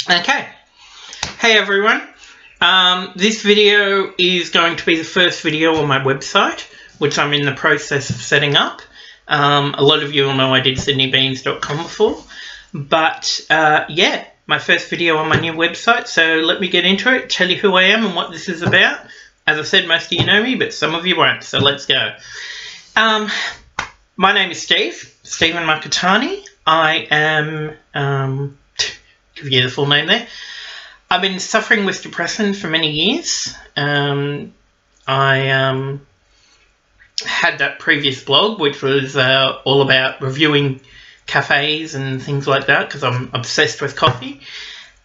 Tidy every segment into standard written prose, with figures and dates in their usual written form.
Okay. Hey everyone. This video is going to be the first video on my website, which I'm in the process of setting up. A lot of you will know I did sydneybeans.com before. But yeah, my first video on my new website. So let me get into it, tell you who I am and what this is about. As I said, most of you know me, but some of you won't. So let's go. My name is Stephen Makatani. I am... give you the full name there. I've been suffering with depression for many years. I had that previous blog, which was all about reviewing cafes and things like that, because I'm obsessed with coffee.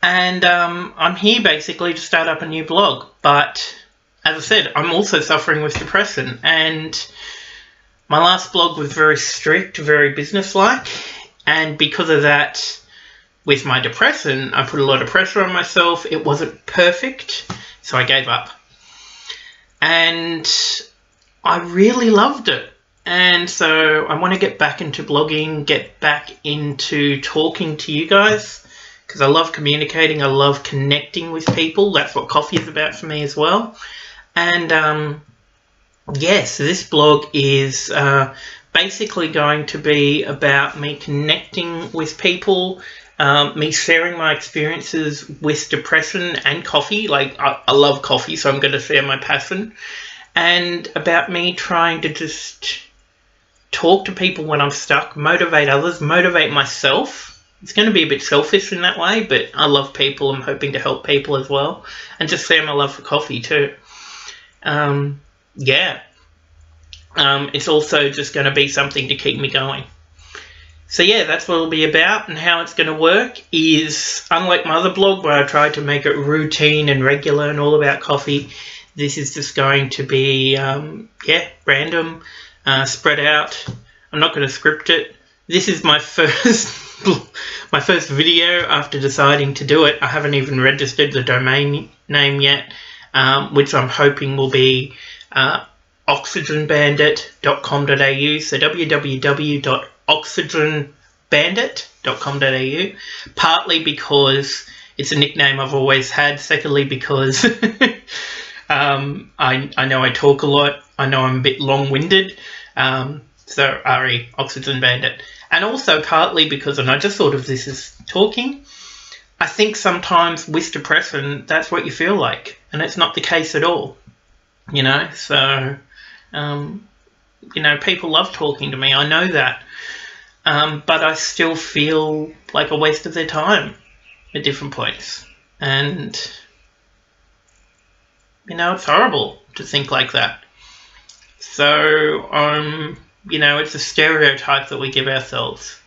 And I'm here basically to start up a new blog. But as I said, I'm also suffering with depression. And my last blog was very strict, very businesslike. And because of that, with my depression, I put a lot of pressure on myself. It wasn't perfect, so I gave up. And I really loved it. And so I want to get back into blogging, get back into talking to you guys, because I love communicating. I love connecting with people. That's what coffee is about for me as well. And yeah, so this blog is basically going to be about me connecting with people, me sharing my experiences with depression and coffee. Like, I love coffee, so I'm going to share my passion. And about me trying to just talk to people when I'm stuck, motivate others, motivate myself. It's going to be a bit selfish in that way, but I love people. I'm hoping to help people as well. And just share my love for coffee too. Yeah. It's also just going to be something to keep me going. So yeah, that's what it'll be about, and how it's going to work is, unlike my other blog where I tried to make it routine and regular and all about coffee, this is just going to be, yeah, random, spread out. I'm not going to script it. This is my first video after deciding to do it. I haven't even registered the domain name yet, which I'm hoping will be oxygenbandit.com.au, so www.oxygenbandit.com.au, partly because it's a nickname I've always had, secondly because I know I talk a lot, I know I'm a bit long-winded, so RE, Oxygen Bandit, and also partly because, and I just thought of this as talking, I think sometimes with depression that's what you feel like, and it's not the case at all, you know, so you know, people love talking to me, I know that, but I still feel like a waste of their time at different points, and you know, it's horrible to think like that. So you know, it's a stereotype that we give ourselves.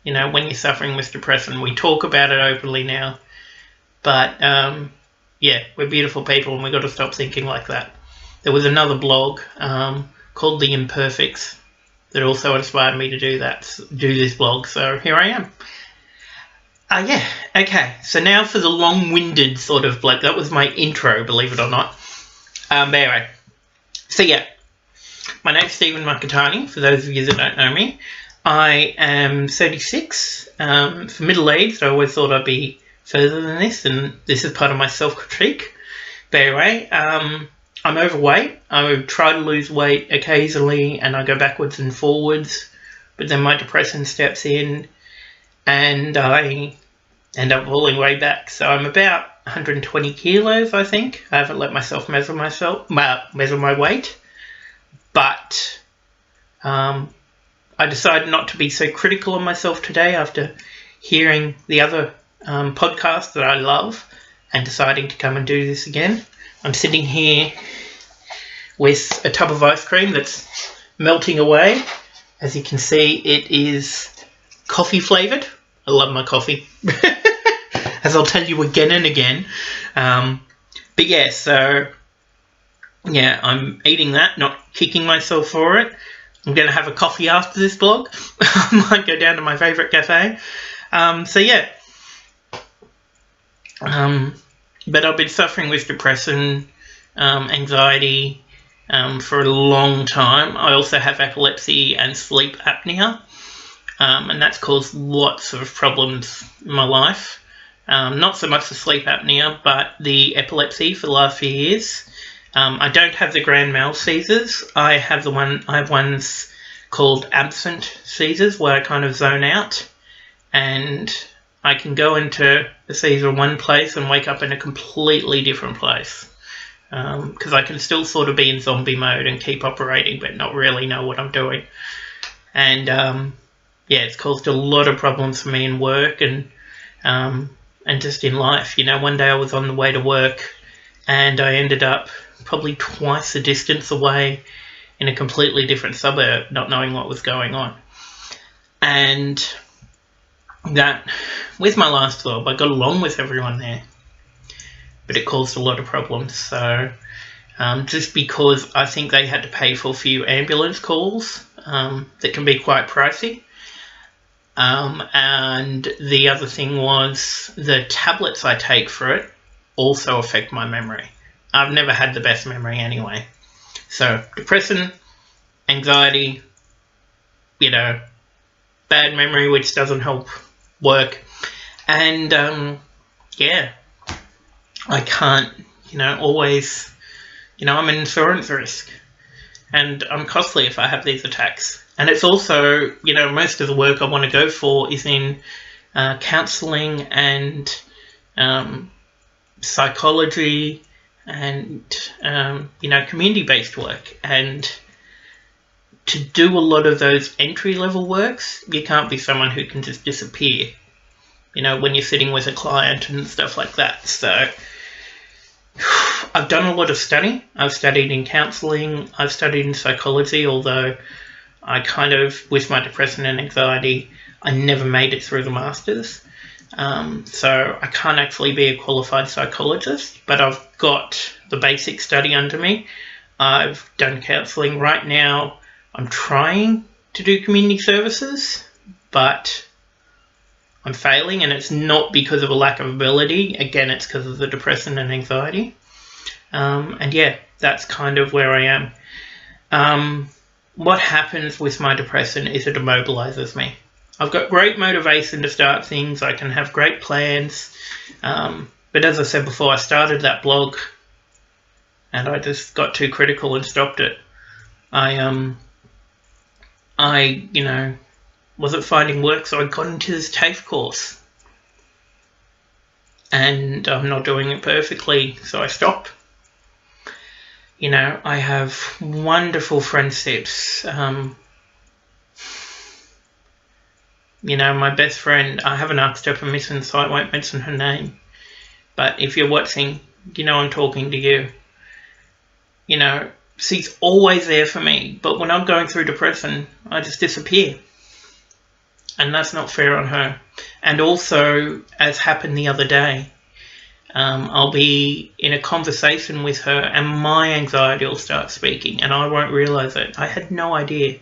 You know, when you're suffering with depression, we talk about it openly now, but yeah, we're beautiful people and we've got to stop thinking like that. There was another blog called The Imperfects that also inspired me to do this blog, so here I am. Yeah, okay, so now for the long-winded sort of, like, that was my intro, believe it or not. But anyway, so yeah, my name's Stephen Makatani, for those of you that don't know me. I am 36, for middle-aged. I always thought I'd be further than this, and this is part of my self-critique. But anyway, I'm overweight. I try to lose weight occasionally and I go backwards and forwards, but then my depression steps in and I end up falling way back. So I'm about 120 kilos, I think. I haven't let myself measure my weight, but I decided not to be so critical on myself today after hearing the other podcast that I love and deciding to come and do this again. I'm sitting here with a tub of ice cream that's melting away. As you can see, it is coffee flavoured. I love my coffee, as I'll tell you again and again. But yeah, so yeah, I'm eating that, not kicking myself for it. I'm going to have a coffee after this blog. I might go down to my favourite cafe. So yeah. But I've been suffering with depression, anxiety, for a long time. I also have epilepsy and sleep apnea, and that's caused lots of problems in my life. Not so much the sleep apnea, but the epilepsy for the last few years. I don't have the grand mal seizures. I have ones called absent seizures, where I kind of zone out, and I can go into a seizure in one place and wake up in a completely different place. Because I can still sort of be in zombie mode and keep operating, but not really know what I'm doing. And yeah, it's caused a lot of problems for me in work and just in life. You know, one day I was on the way to work and I ended up probably twice the distance away in a completely different suburb, not knowing what was going on. And that, with my last job, I got along with everyone there, but it caused a lot of problems. So just because I think they had to pay for a few ambulance calls that can be quite pricey. And the other thing was the tablets I take for it also affect my memory. I've never had the best memory anyway. So depression, anxiety, you know, bad memory, which doesn't help work. And yeah, I can't, you know, always, you know, I'm an insurance risk and I'm costly if I have these attacks. And it's also, you know, most of the work I want to go for is in counselling and psychology and, you know, community-based work. And to do a lot of those entry-level works, you can't be someone who can just disappear, you know, when you're sitting with a client and stuff like that. So I've done a lot of study. I've studied in counselling. I've studied in psychology, although I kind of, with my depression and anxiety, I never made it through the masters. So I can't actually be a qualified psychologist, but I've got the basic study under me. I've done counselling. Right now, I'm trying to do community services, but I'm failing, and it's not because of a lack of ability. Again, it's because of the depression and anxiety. And yeah, that's kind of where I am. What happens with my depression is it immobilizes me. I've got great motivation to start things. I can have great plans. But as I said before, I started that blog and I just got too critical and stopped it. I you know, wasn't finding work, so I got into this TAFE course. And I'm not doing it perfectly, so I stopped. You know, I have wonderful friendships. You know, my best friend, I haven't asked her permission, so I won't mention her name. But if you're watching, you know I'm talking to you. You know, she's always there for me. But when I'm going through depression, I just disappear. And that's not fair on her. And also, as happened the other day, I'll be in a conversation with her and my anxiety will start speaking and I won't realise it. I had no idea.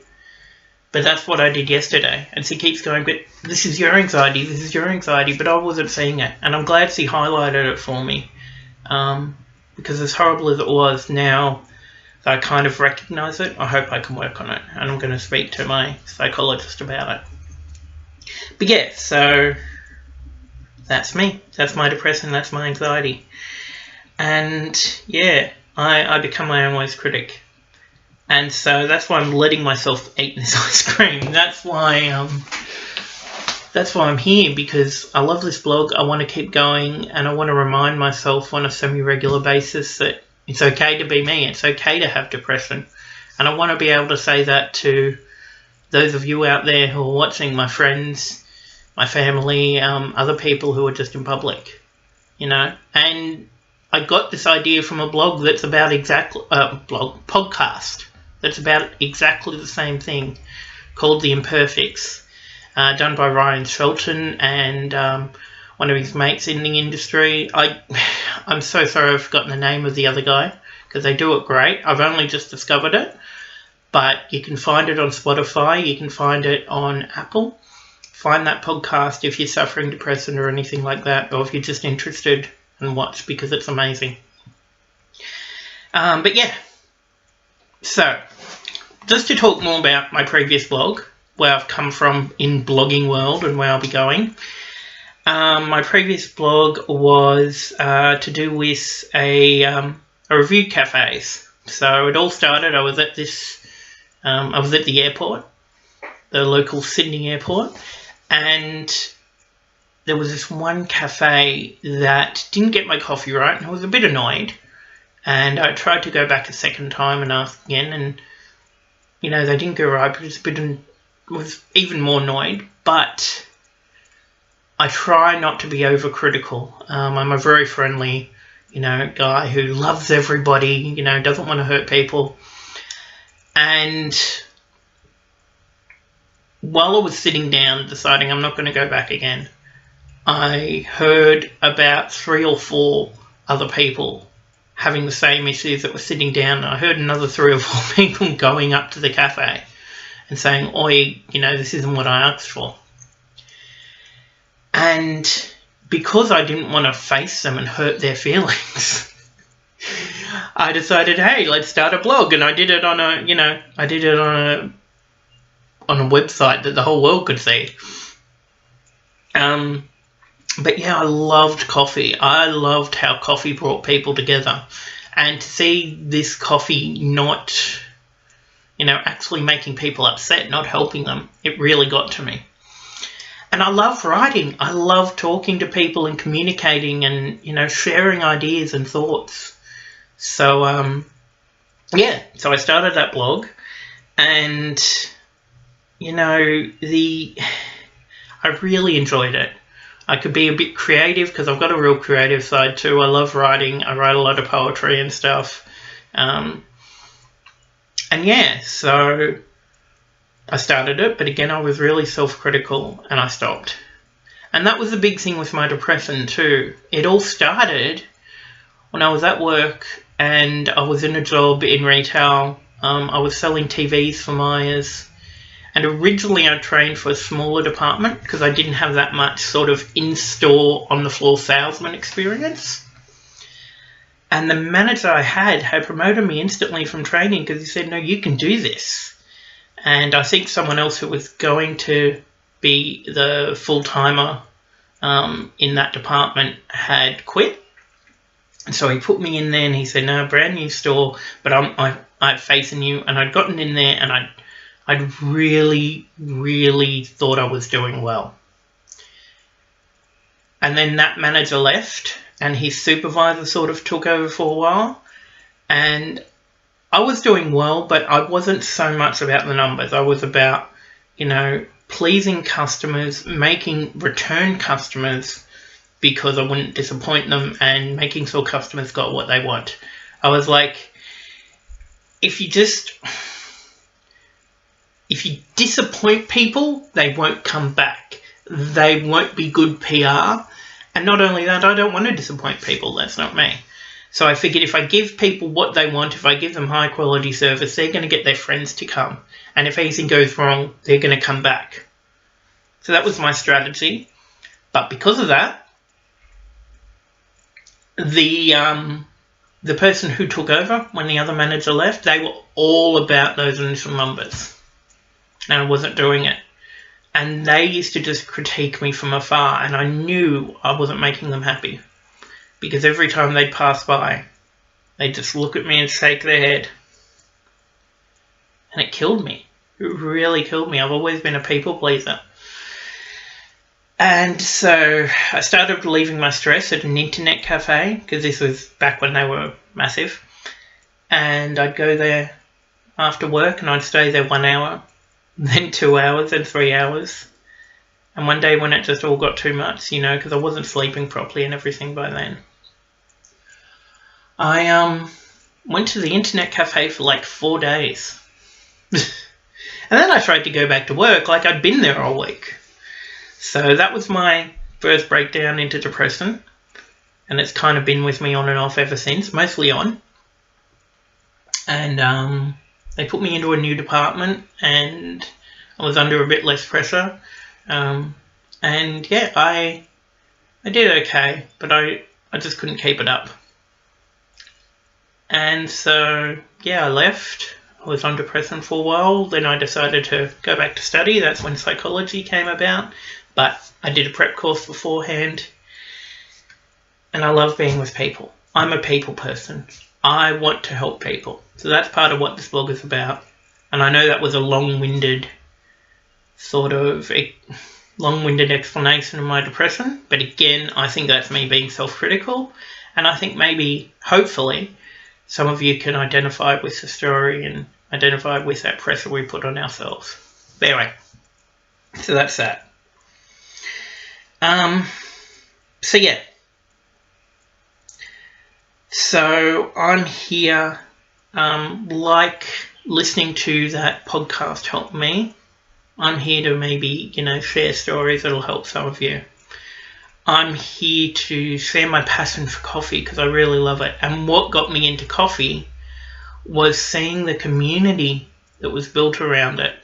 But that's what I did yesterday. And she keeps going, but this is your anxiety, this is your anxiety. But I wasn't seeing it. And I'm glad she highlighted it for me. Because as horrible as it was, now that I kind of recognise it, I hope I can work on it. And I'm going to speak to my psychologist about it. But yeah, so that's me. That's my depression. That's my anxiety. And yeah, I become my own worst critic. And so that's why I'm letting myself eat this ice cream. That's why I'm here, because I love this blog. I want to keep going, and I want to remind myself on a semi-regular basis that it's okay to be me. It's okay to have depression. And I want to be able to say that to those of you out there who are watching, my friends, my family, other people who are just in public, you know. And I got this idea from a blog that's about podcast that's about exactly the same thing, called The Imperfects, done by Ryan Shelton and one of his mates in the industry. I'm so sorry I've forgotten the name of the other guy, because they do it great. I've only just discovered it, but you can find it on Spotify, you can find it on Apple. Find that podcast if you're suffering depression or anything like that, or if you're just interested, and watch, because it's amazing. But yeah, so just to talk more about my previous blog, where I've come from in blogging world and where I'll be going. My previous blog was to do with a review cafes. So it all started. I was at the airport, the local Sydney airport, and there was this one cafe that didn't get my coffee right, and I was a bit annoyed. And I tried to go back a second time and ask again, and they didn't go right, but was even more annoyed. But I try not to be overcritical. I'm a very friendly, guy who loves everybody, doesn't want to hurt people. And while I was sitting down deciding I'm not going to go back again, I heard about 3 or 4 other people having the same issues that were sitting down. I heard another 3 or 4 people going up to the cafe and saying, "Oi, this isn't what I asked for." And because I didn't want to face them and hurt their feelings, I decided, hey, let's start a blog. And I did it on a website that the whole world could see. But yeah, I loved coffee. I loved how coffee brought people together. And to see this coffee not, actually making people upset, not helping them, it really got to me. And I love writing. I love talking to people and communicating and, sharing ideas and thoughts. So, so I started that blog, and, I really enjoyed it. I could be a bit creative because I've got a real creative side too. I love writing. I write a lot of poetry and stuff. So I started it, but again, I was really self-critical and I stopped. And that was the big thing with my depression too. It all started when I was at work and I was in a job in retail. I was selling TVs for Myers. And originally I trained for a smaller department because I didn't have that much sort of in-store, on-the-floor salesman experience. And the manager I had promoted me instantly from training because he said, "No, you can do this." And I think someone else who was going to be the full-timer in that department had quit. And so he put me in there and he said, "No, brand new store, but I have faith in you." And I'd gotten in there and I'd really, really thought I was doing well. And then that manager left and his supervisor sort of took over for a while. And I was doing well, but I wasn't so much about the numbers. I was about, pleasing customers, making return customers because I wouldn't disappoint them, and making sure customers got what they want. I was like, if you disappoint people, they won't come back. They won't be good PR. And not only that, I don't want to disappoint people. That's not me. So I figured if I give people what they want, if I give them high quality service, they're going to get their friends to come. And if anything goes wrong, they're going to come back. So that was my strategy. But because of that, the person who took over when the other manager left, they were all about those initial numbers. And I wasn't doing it. And they used to just critique me from afar, and I knew I wasn't making them happy. Because every time they'd pass by, they'd just look at me and shake their head. And it killed me. It really killed me. I've always been a people pleaser. And so I started relieving my stress at an internet cafe, because this was back when they were massive. And I'd go there after work and I'd stay there 1 hour. Then 2 hours, then 3 hours. And one day when it just all got too much, because I wasn't sleeping properly and everything by then, I went to the internet cafe for like 4 days. And then I tried to go back to work like I'd been there all week. So that was my first breakdown into depression. And it's kind of been with me on and off ever since, mostly on. And they put me into a new department and I was under a bit less pressure. And yeah, I did okay, but I just couldn't keep it up. And so, yeah, I left. I was on depression for a while. Then I decided to go back to study. That's when psychology came about. but I did a prep course beforehand, and I love being with people. I'm a people person. I want to help people. So that's part of what this blog is about. And I know that was a long-winded explanation of my depression, but again, I think that's me being self-critical, and I think maybe, hopefully, some of you can identify with the story and identify with that pressure we put on ourselves. Anyway, so that's that. So yeah. So I'm here, like listening to that podcast helped me. I'm here to maybe, share stories that'll help some of you. I'm here to share my passion for coffee because I really love it. And what got me into coffee was seeing the community that was built around it.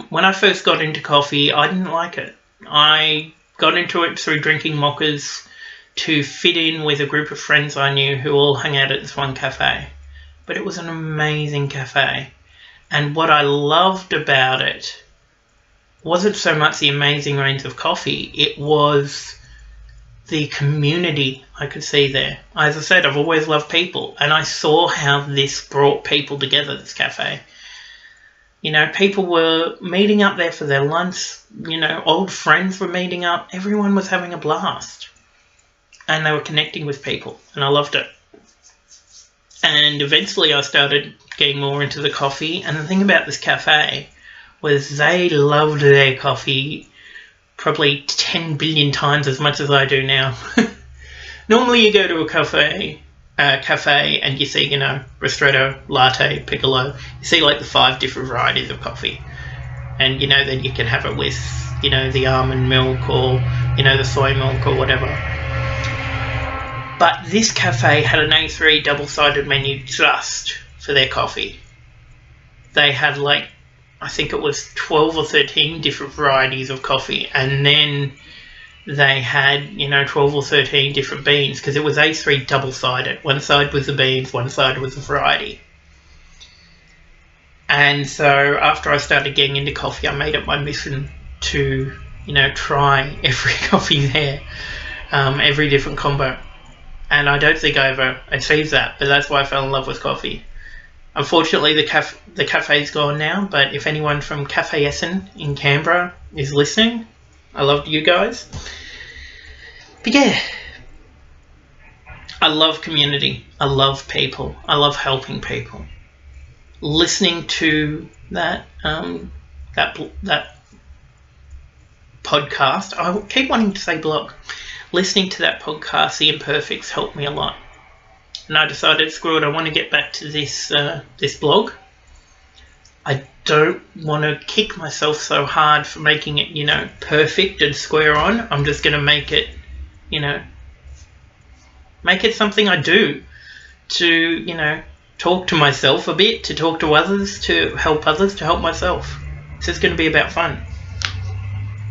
When I first got into coffee, I didn't like it. I got into it through drinking mochas to fit in with a group of friends I knew who all hung out at this one cafe. But it was an amazing cafe. And what I loved about it wasn't so much the amazing range of coffee, it was the community I could see there. As I said, I've always loved people, and I saw how this brought people together, this cafe. People were meeting up there for their lunch, old friends were meeting up, everyone was having a blast. And they were connecting with people, and I loved it. And eventually I started getting more into the coffee, and the thing about this cafe was they loved their coffee probably 10 billion times as much as I do now. Normally you go to a cafe and you see, ristretto, latte, piccolo. You see like the 5 different varieties of coffee. And, then you can have it with, the almond milk or, the soy milk or whatever. But this cafe had an A3 double-sided menu just for their coffee. They had I think it was 12 or 13 different varieties of coffee, and then they had, 12 or 13 different beans, because it was A3 double-sided. One side was the beans, one side was the variety. And so after I started getting into coffee, I made it my mission to, try every coffee there, every different combo. And I don't think I ever achieved that, but that's why I fell in love with coffee. Unfortunately, the cafe's gone now, but if anyone from Cafe Essen in Canberra is listening, I love you guys. But yeah, I love community. I love people. I love helping people. Listening to that podcast, I keep wanting to say blog. Listening to that podcast, The Imperfects, helped me a lot. And I decided, screw it, I want to get back to this blog. I don't want to kick myself so hard for making it, perfect and square on. I'm just going to make it, make it something I do to, talk to myself a bit, to talk to others, to help myself. It's just going to be about fun.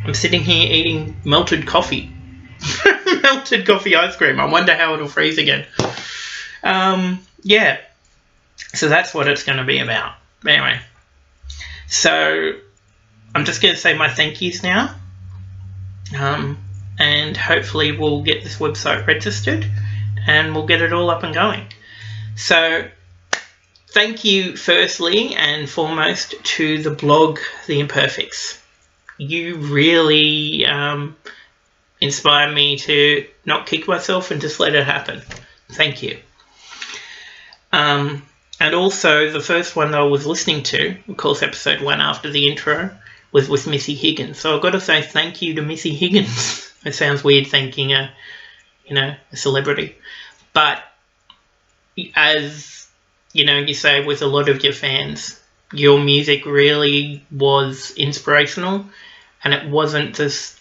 I'm sitting here eating melted coffee. Melted coffee ice cream. I wonder how it'll freeze again. Yeah. So that's what it's going to be about. Anyway. So I'm just going to say my thank yous now. And hopefully we'll get this website registered and we'll get it all up and going. So thank you firstly and foremost to the blog The Imperfects. You really inspire me to not kick myself and just let it happen. Thank you. And also the first one that I was listening to, of course episode 1 after the intro, was with Missy Higgins. So I've got to say thank you to Missy Higgins. It sounds weird thanking a celebrity. But as, you say with a lot of your fans, your music really was inspirational, and it wasn't just,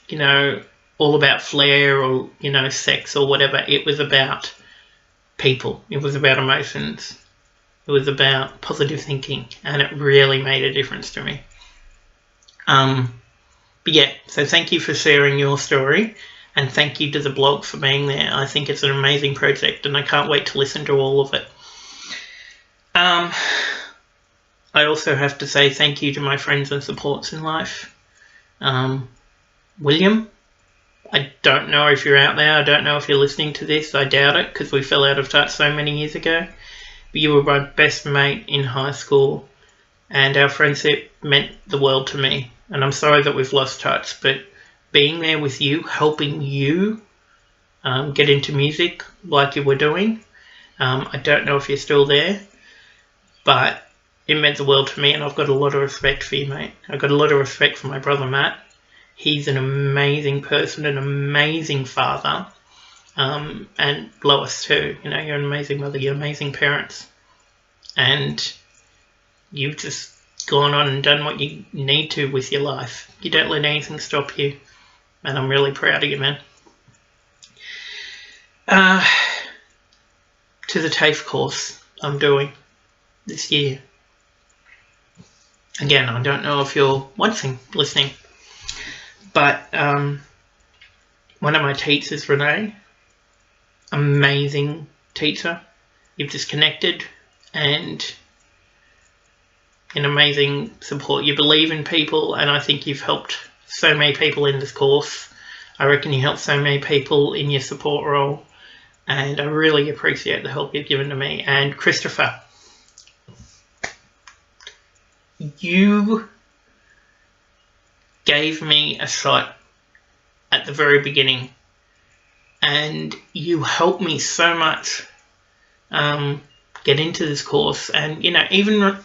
all about flair or, sex or whatever. It was about people. It was about emotions. It was about positive thinking, and it really made a difference to me. But yeah, so thank you for sharing your story, and thank you to the blog for being there. I think it's an amazing project, and I can't wait to listen to all of it. I also have to say thank you to my friends and supports in life. William, I don't know if you're out there. I don't know if you're listening to this. I doubt it because we fell out of touch so many years ago. But you were my best mate in high school, and our friendship meant the world to me. And I'm sorry that we've lost touch, but being there with you, helping you get into music like you were doing, I don't know if you're still there, but it meant the world to me, and I've got a lot of respect for you, mate. I've got a lot of respect for my brother Matt. He's an amazing person, an amazing father, and Lois too. You know, you're an amazing mother, you're amazing parents, and you've just gone on and done what you need to with your life. You don't let anything stop you, and I'm really proud of you, man. To the TAFE course I'm doing this year. Again, I don't know if you're listening, but one of my teachers, Renee, amazing teacher. You've just connected, and an amazing support. You believe in people, and I think you've helped so many people in this course. I reckon you helped so many people in your support role, and I really appreciate the help you've given to me. And Christopher, you gave me a shot at the very beginning, and you helped me so much get into this course. And, you know, even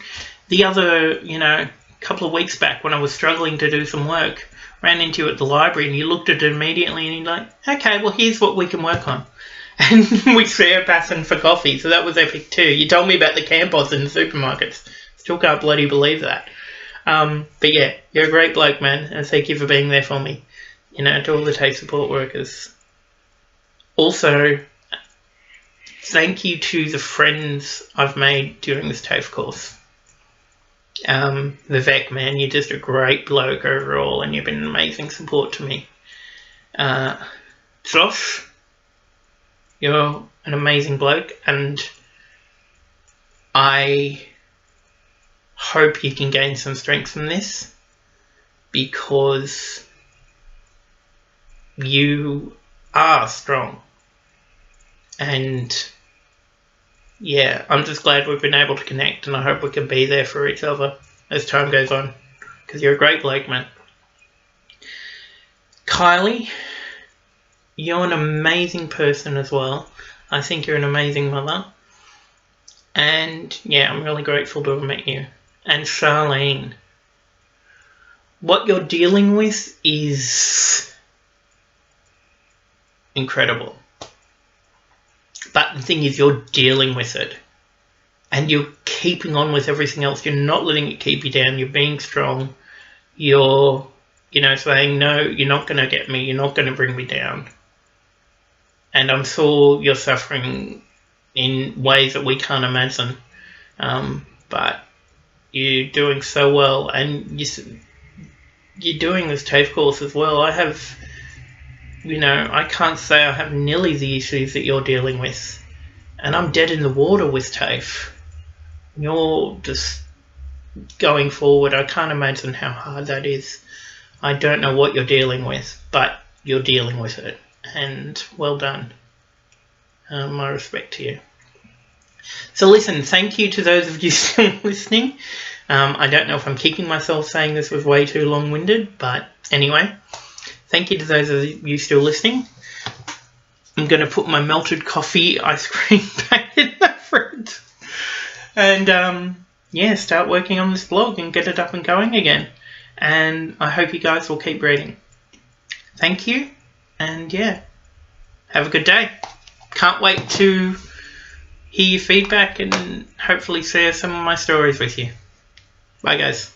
the other, couple of weeks back when I was struggling to do some work, ran into you at the library, and you looked at it immediately and you're like, okay, well, here's what we can work on. And we shared a passion for coffee, so that was epic too. You told me about the campos in the supermarkets. Still can't bloody believe that. But yeah, you're a great bloke, man, and thank you for being there for me. To all the TAFE support workers. Also, thank you to the friends I've made during this TAFE course. Vivek, man, you're just a great bloke overall, and you've been an amazing support to me. Josh, you're an amazing bloke, and I hope you can gain some strength from this, because you are strong. And yeah, I'm just glad we've been able to connect, and I hope we can be there for each other as time goes on, because you're a great bloke, man. Kylie, you're an amazing person as well. I think you're an amazing mother. And yeah, I'm really grateful to have met you. And Charlene, what you're dealing with is incredible. But the thing is, you're dealing with it. And you're keeping on with everything else. You're not letting it keep you down. You're being strong. You're, saying, no, you're not going to get me. You're not going to bring me down. And I'm sure you're suffering in ways that we can't imagine. But you're doing so well. And you're doing this TAFE course as well. I have, I can't say I have nearly the issues that you're dealing with. And I'm dead in the water with TAFE. You're just going forward. I can't imagine how hard that is. I don't know what you're dealing with, but you're dealing with it. And well done. My respect to you. So listen, thank you to those of you still listening. I don't know if I'm kicking myself saying this was way too long-winded, but anyway, thank you to those of you still listening. I'm going to put my melted coffee ice cream back in the fridge. And start working on this blog and get it up and going again. And I hope you guys will keep reading. Thank you, and have a good day. Can't wait to hear your feedback and hopefully share some of my stories with you. Bye, guys.